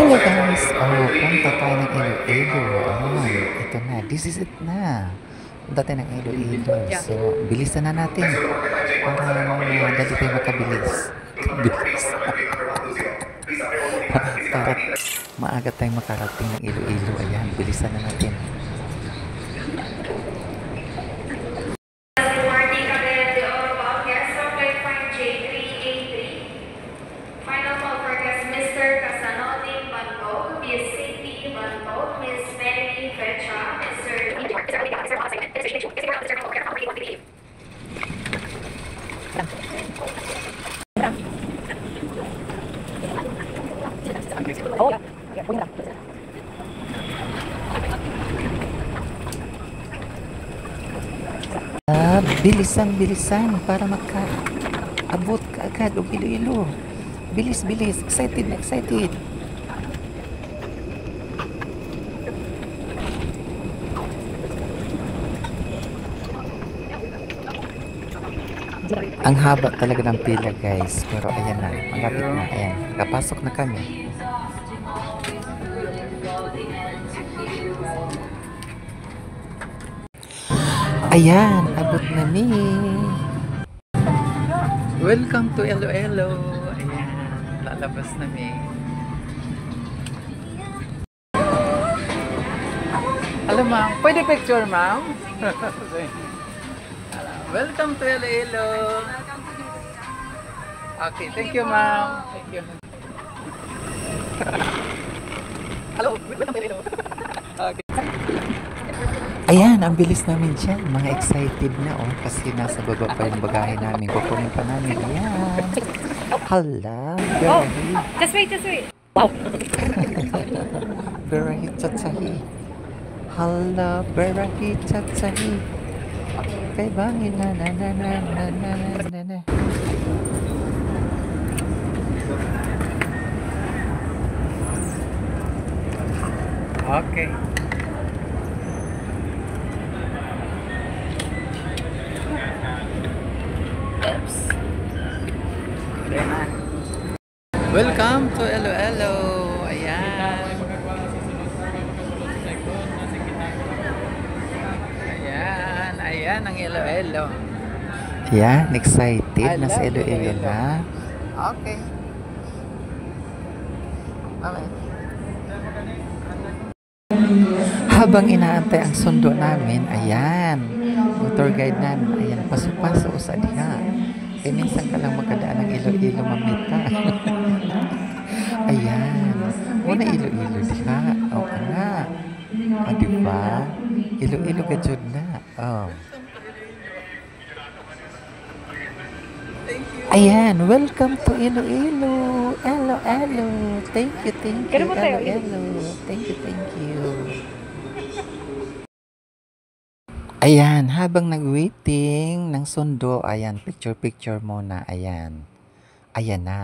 Hello guys! Oh, punta tayo ng Iloilo. Ayan, ito na. This is it na. Punta tayo ng Iloilo. So, bilisan na natin. Para dali tayo makabilis. Bilis. Para maaga tayong makarating ng Iloilo. Ayan, bilisan na natin. Bilisan para makaabot ka agad o Iloilo. Bilis. Excited. Ang haba talaga ng pila guys. Pero ayan na. Malapit na. Ayan. Kapasok na kami. Ayan. Abot na ni. Welcome to Iloilo. Ayan. Lalabas na mi. Hello ma'am. Pwede picture ma'am? Welcome to Iloilo. Okay, thank you ma'am. Thank you. Hello, welcome to Iloilo. Okay. Ayan, ang bilis namin dyan. Mga excited na kasi nasa baba pa yung bagahe namin. Kukunin pa namin. Ayan. Hala, berahi. Just wait. Wow. Berahi tsatsahi. Hala, berahi tsatsahi. Kay bangin na. Okay. Welcome to Iloilo. Ayan ang Iloilo. Ayan, excited na sa Iloilo na. Okay. Habang inaantay ang sundo namin, ayan, yung tour guide namin, ayan, pasok sa diha. Eh, minsan ka lang magkadaan ng Iloilo, mamita. Ayan. Muna Iloilo diha. O ka na. O, diba? Iloilo gajud na. O. Ayan. Welcome to Iloilo. Iloilo. Thank you. Iloilo. Thank you. Ayan, habang nag-waiting ng sundo, ayan, picture muna, ayan na.